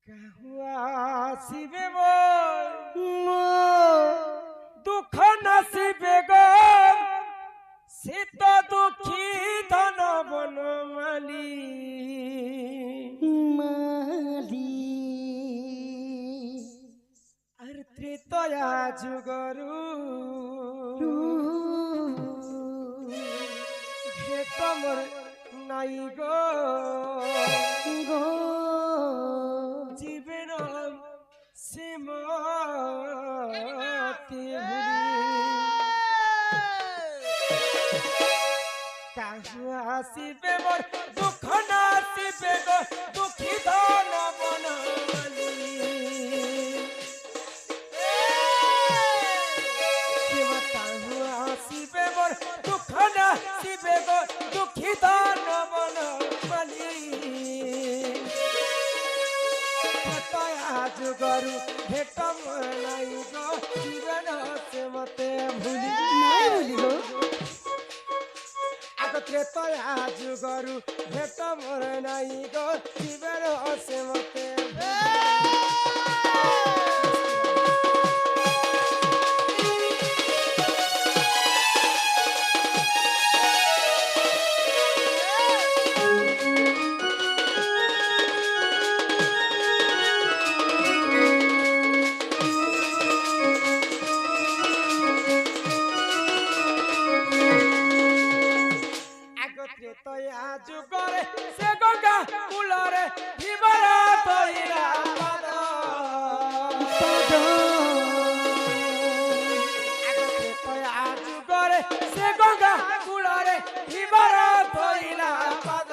আসিবে দুঃখ নাসিবে গো শীত দুঃখী ধন বন মালি আর ত্রেতয়া যুগরু ভেট মোর নাই গো জীবন সীমতি কাহু আসিবে মোর দুঃখ নাসিবে গো দুঃখী ধন বনমালি কাহু আসিবে মোর দুঃখ নাসিবে গো দুঃখী ধন বনমালি আজ গরু ভেট নাই গো জীবন সে মতে ভুলি নাই ভুলি গো ত্রেতয়া আজ গরু ভেট মোর নাই গো জীবন সে মতে যুগরে সে গঙ্গা কুলরে জীবন তৈরা পাদ যুগরে সে গঙ্গা কুলরে জীবন তৈরা পাদ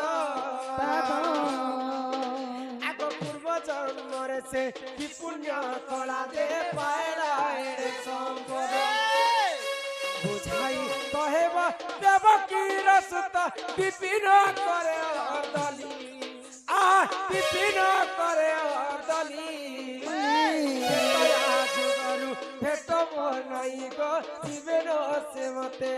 আগ পূর্ব জন্মরে সে কি পুণ্য কলা দে পায়লা সম্পদ বুঝাই কহেব দেবকীর সুত বিপিন করে অর্দলি বিপিন করে অর্দলি যুগরু ভেট মোর নাই গো জীবন সে মতে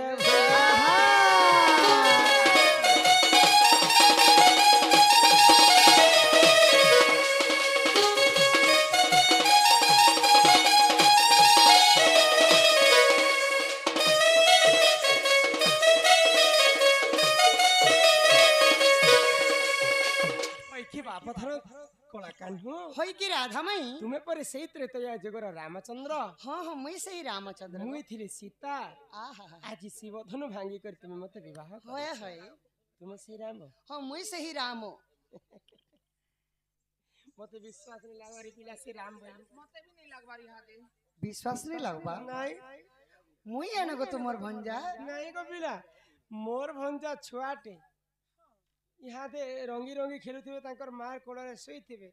राधा माई तुम्हें पर सही त्रेतया जगर रामचंद्र हाँ हाँ मुई सही रामचंद्र मुई थी सीता आज शिवधनु भांगी कर तुम्हें मत विवाह होय होय तुम सही राम हाँ मुई सही राम मते विश्वास नहीं लागवारी पिला से राम बोली मते भी नहीं लागवारी हादे विश्वास नहीं लागबा नहीं मुई एना को तुमर भंजा नहीं को पिला मोर भंजा छुआटे यहाँ दे रंगी रंगी खेलुथिबे तांकर मार कोड़रे सोईथिबे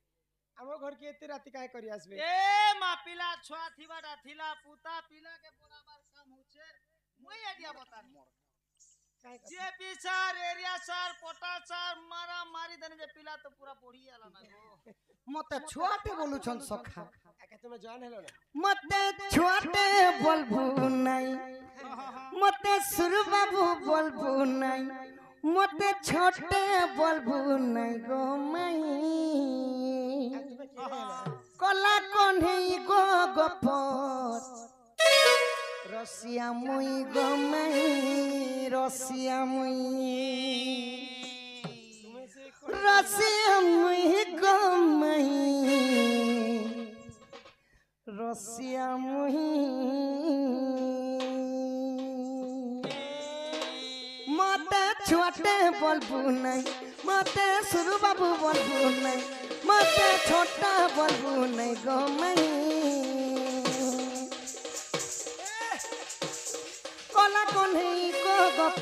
आम घर के एते राति काहे करी आसबे ए मा पिला छुआ थिबाडा थिला पुता पिला के बराबर काम होछे मुई आइडिया बता मोर जे पिसार एरिया सर पोटा सर मारा मारी देने जे पिला तो पूरा बढ़ी आला ना गो मते छुआटे बोलु छन सखा आके तुमे जान हेलो ना मते छुआटे बोलबु नाही मते सुरु बाबू बोलबु नाही मते छोटे बोलबु नाही गो माई कला कन्हई गो गपर रसिया मुई गो माई रसिया मुई रसिया मुई गो माई रसिया मुई मते छोटे बोलबु नहीं मते सुरु बाबू बोलबु नहीं मते छोटा बोलबु नहीं गो मई कला कन्हई गो गप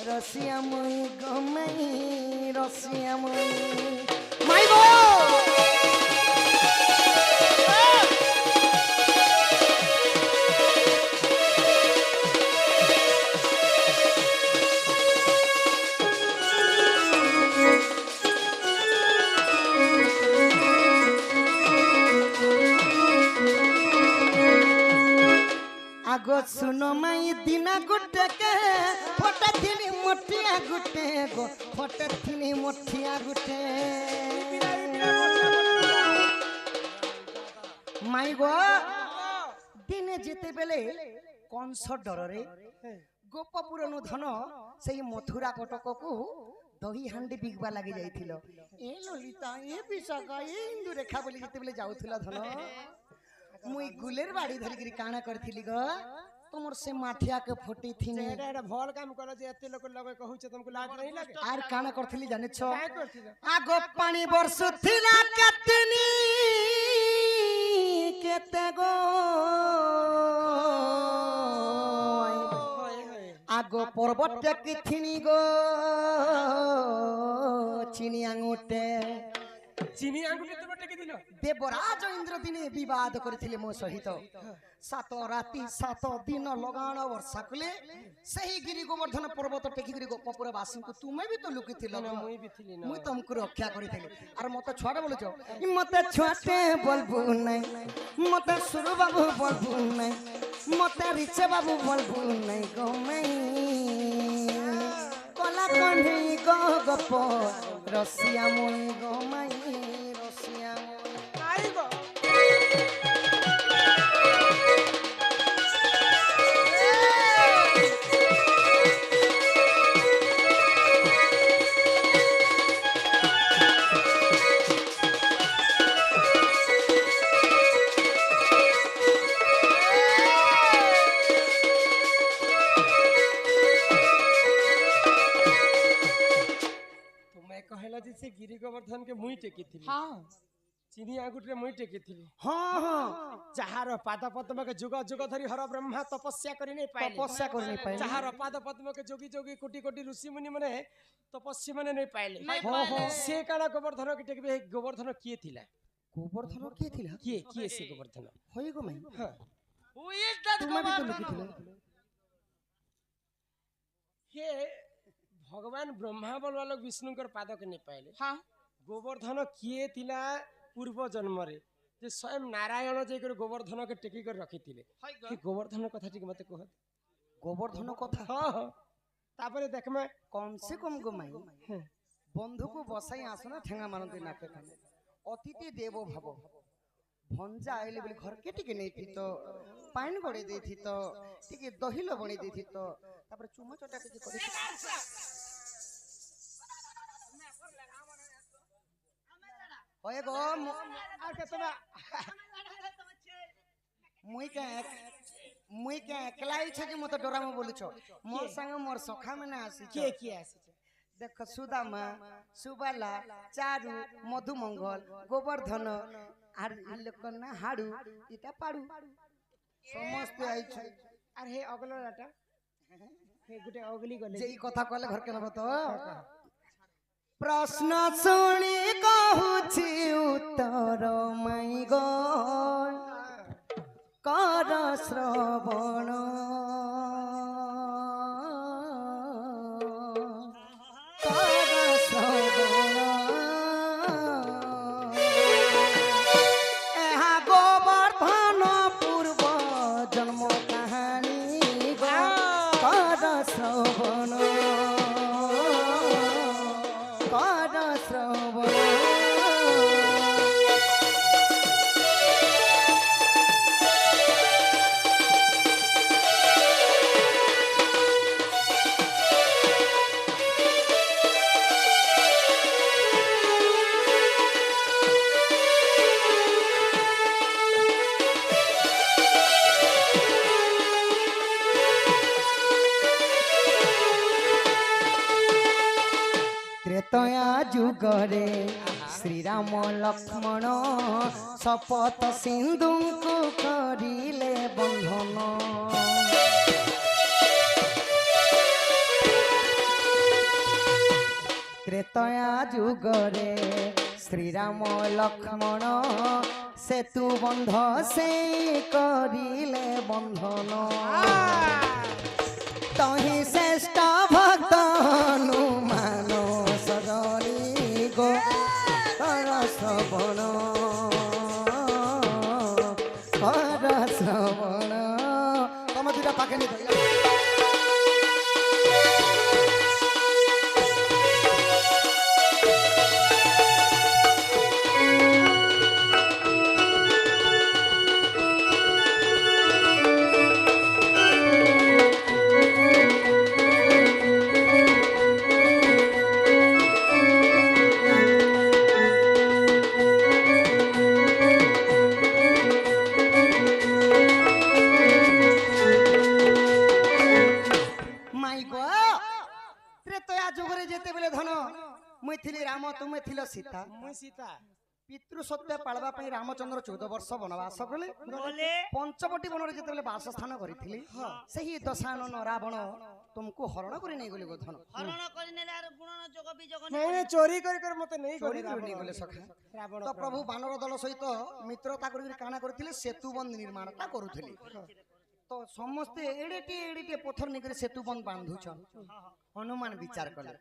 रसिया मुई गो मई रसिया मुई माई गो आगो सुनो माई दिना गुटे के फोटा थिनी मोटिया गुटे गो फोटा थिनी मोटिया गुटे মাই গো দিনে যেতে বেলে কংস ডରରେ গোপপুরনু ধন সেই মথুরা কটককু দহি হান্ডি বিকবা লাগি যাইছিল এ ললিতা এ বিশাখা এ ইন্দু রেখা বলি যেতে বেলে যাউଥିଲା ধন মুই গুলের বাড়ি ধরিকি কাଣା করছিলি গো তোমার সে মাঠিয়া के ফটি থিনে এটা এটা ভল কাম কর যে এতে লোক লগে কহুছে तुमको लाज नहीं लागे আর কানা করছিলি জানিছ काय करथिल আগো পানি বর্ষুথিলা কেতনি কেতে গো होय होय আগো পর্বতটা কিথিনি গো চিনি আঙুটে চিনি আঙ্গুলি তো বটে কি দিল দেবরাজ ইন্দ্র দিনে বিবাদ করেছিলে মো সহিত সাত রাতি সাত দিন লগাণ বর্ষা কলে সেই গিরি গোবর্ধন পর্বত টেকিকি গোপপুর বাসীଙ୍କୁ তুমি ବି ତ লুকিছিল মুই भी थिली মুই ତମକୁ ରକ୍ଷା କରିଥିଲି আর মতে ছুয়াটা বলছ মতে ছুয়াটে বলবু নাই মতে সুর বাবু বলবু নাই মতে রিচে বাবু বলবু নাই গো মাই কলা কণ্ঠে গো গপ রসিয়া মই গো মাই রসিয়া মই आई गो तुम्हें कहला जे से गिरी गोवर्धन के मुई टेकी थिली हां चिनी आंगुठरे मुई टेकी थिली हां हां যাহার পাদ পদ্মকে যুগ যুগ ধরি হর ব্রহ্মা তপস্যা করি নাই পাইলে তপস্যা করি নাই পাইলে। যাহার পাদ পদ্মকে যোগী যোগী কোটি কোটি ঋষি মুনি মানে তপস্যা মানে নাই পাইলে হো হো সে কানা গোবর্ধন কে টেকবে গোবর্ধন কিয়ে থিলা গোবর্ধন কে থিলা কিয়ে কিয়ে সে গোবর্ধন হই গো মাই হ্যাঁ Who is that তুমি ବି ତ Govardhana? লুকিছিল হে ভগবান ব্রহ্মা বলবা লোক বিষ্ণুঙ্কর পাদকে নাই পাইলে हाँ গোবর্ধন কিয়ে থিলা পূর্ব জন্মরে যে স্বয়ং নারায়ণ যে করে গোবর্ধন কে টেকি করে রাখিଥିଲେ हाय সেই গোবর্ধন কথা ঠিক মতে কহ গোবর্ধন কথা হ্যাঁ হ্যাঁ তারপরে দেখমা কম সে কম গো মাই হ্যাঁ বন্ধুকু বসাই আসনা ঠেঙ্গা মানতে নাকে কানে অতিথি দেব ভাব ভঞ্জা আইলে বলে ঘর কে টিকে নেইথি তো পাইন গড়ে দেইথি তো টিকে দহিল বনি দেইথি তো তারপরে চুমা চটা টিকে করে ওয়ে গো আর কেতনা মুই কে একলাই ছে যে মতে ডরামো বলুছ মোর संग মোর সখা মানে আসি কে কে আসছে দেখ সুদামা সুবালা চারু মধুমঙ্গল গোবর্ধন আর লোক না হাড়ু এটা পাড়ু সমস্ত আইছে আর হে অগলরাটা হে গুটে অগলি গলে যেই কথা কলে ঘর কেন তো প্রশ্ন শুনি কহুছি উত্তর মাই গো কর শ্রবণ কর শ্রবণ এহা গোবর্ধন পূর্ব জন্ম কাহানী গো কর শ্রবণ কর শ্রবণ ত্রেতয়া যুগরে শ্রীরাম লক্ষ্মণ শপথ সিন্ধুଙ୍କୁ করিলে বন্ধন ত্রেতয়া যুগরে শ্রীরাম লক্ষ্মণ সেতু বন্ধ সেই করিলে বন্ধন তহি শ্রেষ্ঠ ভক্ত হনুমান সরণি গো কর শ্রবণ কর শ্রবণ তমে দুটা পাখে নিতে ସୀତା ମୁଇଁ ସୀତା ପିତୃ ସତ୍ୟ ପାଳବା ପାଇଁ ରାମଚନ୍ଦ୍ର 14 ବର୍ଷ ବନବାସ କଲେ बोले ପଞ୍ଚବଟୀ ବନରେ ଯେତେବେଳେ ବାସସ୍ଥାନ କରିଥିଲେ ସେହି ଦଶାନନ ରାବଣ ତୁମକୁ ହରଣ କରି ନେଇଗଲେ ଗୋଧନ हरण କରିନେଲେ ଆର ଗୁଣନ ଯୋଗ ବିଯୋଗ ନାଇଁ ନାଇଁ ଚୋରି କରି କରି ମତେ ନେଇ ଚୋରି ଗଲେ କରି ନେଇଗଲେ ସଖା ରାବଣ ତ ପ୍ରଭୁ ବାନର ଦଳ ସହିତ ମିତ୍ରତା କରିକି କାଣା କରିଥିଲେ ସେତୁ ବନ୍ଧ ନିର୍ମାଣଟା କରୁଥିଲେ ତ ସମସ୍ତେ ଏଡେ ପଥର ନେଇକରି ସେତୁ ବନ୍ଧ ବାନ୍ଧୁଛନ୍ ହନୁମାନ ବିଚାର କଲେ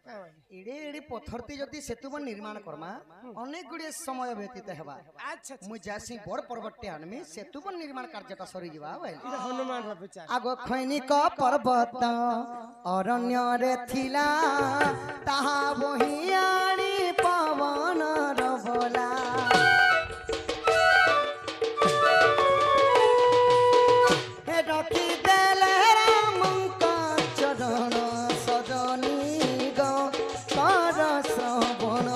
ଏଡେ ପଥରଟି ଯଦି ସେତୁ ବନ୍ଧ ନିର୍ମାଣ କର୍ମା ଅନେକ ଗୁଡିଏ ସମୟ ବ୍ୟତୀତ ହେବା ଆଚ୍ଛା ମୁଁ ଯାସି ବଡ ପର୍ବତଟେ ଆଣିମି ସେତୁ ବନ୍ଧ ନିର୍ମାଣ କାର୍ଯ୍ୟଟା ସରିଯିବା ବୋଇଲେ এটা হনুমান র বিচার ଆଗ ଖୈନିକ ପର୍ବତ ଅରଣ୍ୟରେ ଥିଲା ତାହା ବହିଆଣି ପବନର ବୋଲା ହେ ରଖିଦେଲେ ରାମଙ୍କ ଚରଣ ସଜନୀ ଗ କର ଶ୍ରବଣ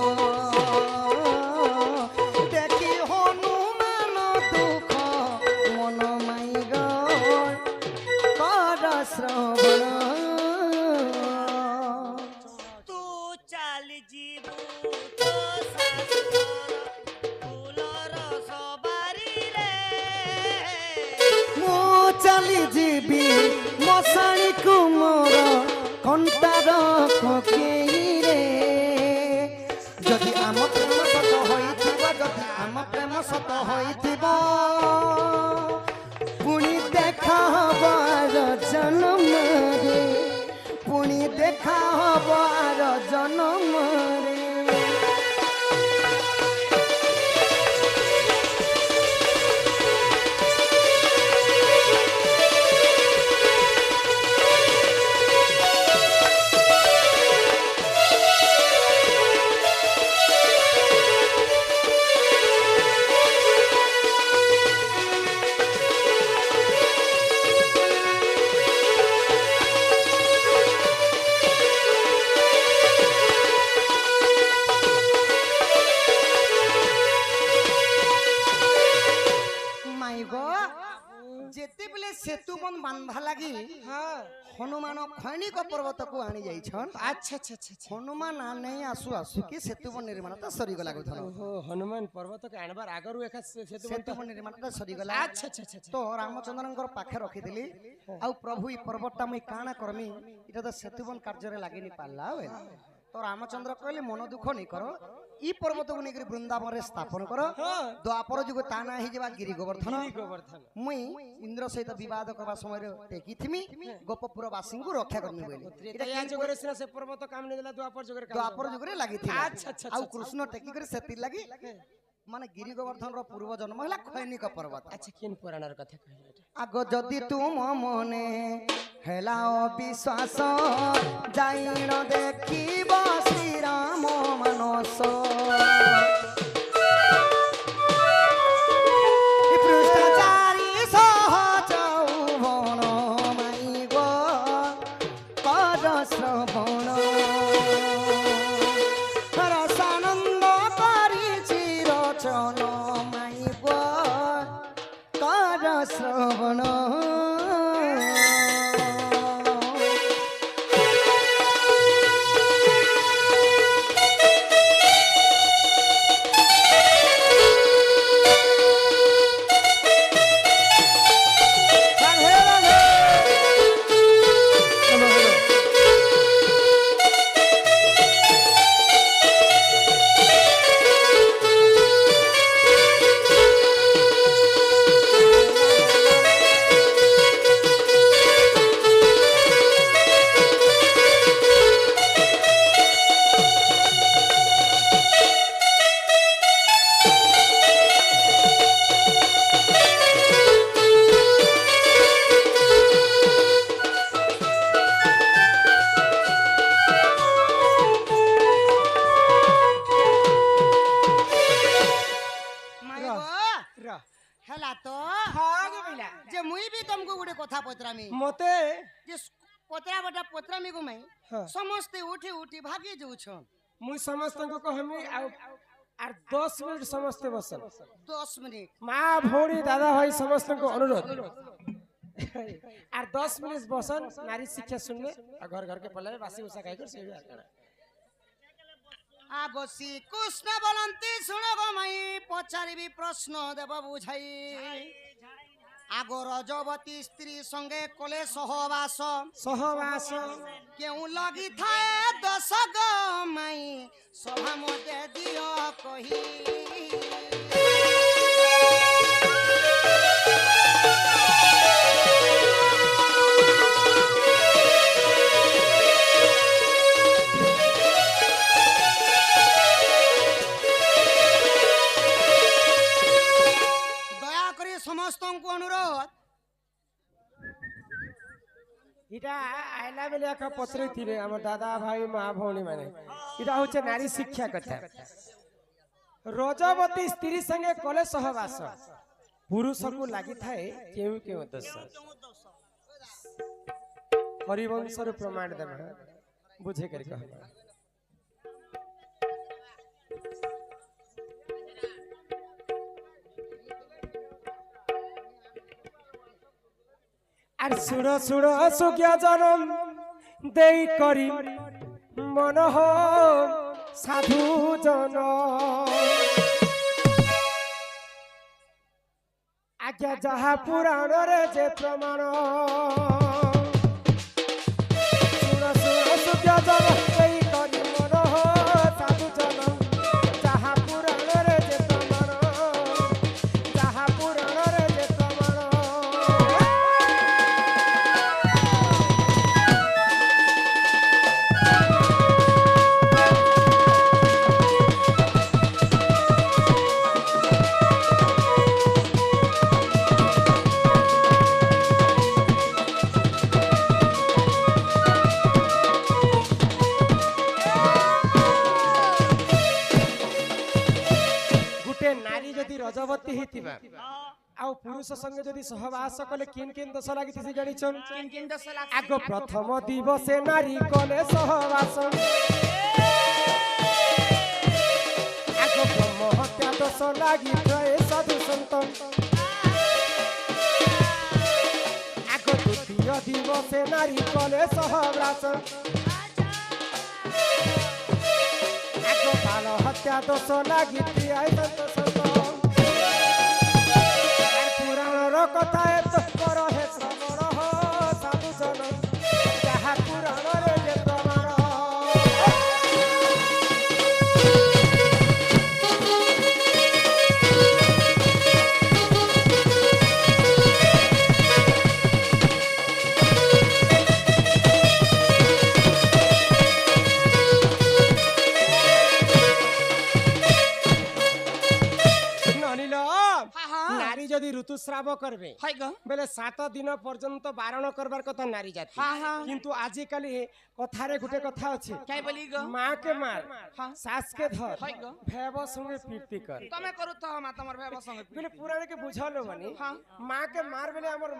ଦେଖି ହନୁମାନ ଦୁଃଖ ମନ ମାଇ ଗ କର ଶ୍ରବଣ तू चाल जीबू तो शास्त्र फूलर सवारी रे ମୁଁ ଚାଲି ଯିବି ମଶାଣୀକୁ ମୋର କଣ୍ଟାର କୋକେଇରେ ଯଦି ଆମ ପ୍ରେମ ସତ ହୋଇଥିବ ଯଦି ଆମ ପ୍ରେମ ସତ ହୋଇଥିବ ପୁଣି ଦେଖା ହବାର ଜନ୍ମରେ ପୁଣି ଦେଖା ହବାର ଜନ୍ମରେ ମାଇ ଗୋ ଯେତେବେଳେ ସେତୁ ବନ୍ଧ ବାନ୍ଧା ଲାଗି হ্যাঁ ହନୁମାନ ଖୈନିକ ପର୍ବତକୁ ଆଣି ଯାଇଛନ୍ আচ্ছা আচ্ছা আচ্ছা আচ্ছা ହନୁମାନ ନେଇ ଆସୁ ଆସୁ କି ସେତୁ ବନ୍ଧ ନିର୍ମାଣଟା ସରିଗଲା ଗୋଧନ ওহো হনুমান পর্বতকে আনবার আগরু একা সেতু ସେତୁ ବନ୍ଧ ନିର୍ମାଣଟା ସରିଗଲା আচ্ছা ଆଚ୍ଛା ଆଚ୍ଛା ତ ରାମଚନ୍ଦ୍ରଙ୍କର ପାଖେ ରଖିଥିଲି ଆଉ ପ୍ରଭୁ ଏ ପର୍ବତଟା ମୁଇଁ କାଣା କରମି ଏଟା ତ ସେତୁ ବନ୍ଧ କାର୍ଯ୍ୟରେ ଲାଗିନି ପାରିଲା ବେ ତ ରାମଚନ୍ଦ୍ର କହିଲେ ମନ ଦୁଃଖ ନେଇ କର ଇ ପର୍ବତକୁ ନେଇକରି ବୃନ୍ଦାବନରେ ସ୍ଥାପନ କର ଦ୍ୱାପର ଯୁଗ ତା ନା ହେଇଯିବା ଗିରି ଗୋବର୍ଦ୍ଧନ গোবর্ধন ମୁଇଁ ଇନ୍ଦ୍ର ସହିତ ବିବାଦ କରିବା ସମୟରେ ଟେକିଥିମି ଗୋପପୁର ବାସୀଙ୍କୁ ରକ୍ଷା କରିମି ବୋଲି ত্রেতা যুগরে সিনা সে পর্বত কাম নি দেলা দ্বাপর যুগরে কাম ଦ୍ୱାପର ଯୁଗରେ ଲାଗିଥିଲା ଆଚ୍ଛା, ଆଚ୍ଛା, ଆଉ ଆଚ୍ଛା। କୃଷ୍ଣ ଟେକିକରି ସେଥି ଲାଗି ମାନେ ଗିରି ଗୋବର୍ଦ୍ଧନର ପୂର୍ବ ଜନ୍ମ ହେଲା ଖୈନିକ ପର୍ବତ আচ্ছা কিন পুরাণের কথা কইলা এটা আগ যদি তুম মনে হেলা অবিশ্বাস যাইণ দেখিব শ্রীরাম মানস পৃষ্ঠাচারী সহজ যৌবন মাইব কর শ্রবণ রসানন্দ করিছি রচন মাইব কর শ্রবণ ହେଲା ତ ହଁ गे बिला ଯେ ମୁଇଁ ବି ତମକୁ ଗୋଟେ କଥା ପଚରାମି মতে ଯେ ପଚରା ବଟା ପଚରାମି କୁ ମାଇ ହଁ। ସମସ୍ତେ ଉଠି ଉଠି ଭାଗି ଯାଉଛନ୍ মুই সমস্তଙ୍କୁ কহমি আর 10 মিনিট সমস্তে বসন 10 মিনিট মা ভৌড়ি দাদা ভাই সমস্তଙ୍କୁ অনুরোধ আর 10 মিনিট বসন নারী শিক্ষা শুনলে আর ঘর ঘর के पल्ले बासी उसा खाई कर से भी आकर आगो श्रीकृष्ण बोलती शुण गो माई पचारि प्रश्न देव बुझाई आगो रजवती स्त्री संगे कले सहवास सहवास क्यों लगी थाए दश गो माई सभा मते दियो कही समस्त को अनुरोध इटा आइला बेले एक पत्र थिले हमर दादा भाई माँ भौणी माने इटा होचे नारी शिक्षा कथा रजवती स्त्री संगे कले सहवास पुरुष को लागि थाए केउ केउ दश हरिवंश रो प्रमाण देबा बुझे करी कहबा আর সুড় সুড় সুজ্ঞা জনম দেই করি মনহ সাধু জন আজ্ঞা যাহা পুরাণরে যে প্রমাণ সুড় সুড় সুজ্ঞা জনম দেই করি মনহ সাধু জন যাহা পুরাণরে যে প্রমাণ যাহা পুরাণরে যে প্রমাণ रजवती हितिबा आउ पुरुष संगे जदि सहवास कले किन किन दोष लागि से जानिछन किन किन दश लाख आगो प्रथम दिवसे नारी कले सहवास आगो ब्रह्म हत्या दोष लागि प्रय साधु संत आगो द्वितीय दिवसे नारी कले सहवास आगो बाल हत्या दोष लागि प्रय संत কথা এত কর হে শ্রবণ সাধু জন যাহা পুরাণরে যে প্রমাণ नारी जदि ऋतुस्राव करबे बेले 7 दिन पर्यंत बारण करबार कथा नारी जाति किंतु आजि काली कथारे गुटे कथा अछि काय बोली गो मां के मार सास के धर भेव संगे प्रीति कर तमे करू तो हम तमर भेव संगे बेले पुराण के बुझालो मानी मां के मार बेले हमर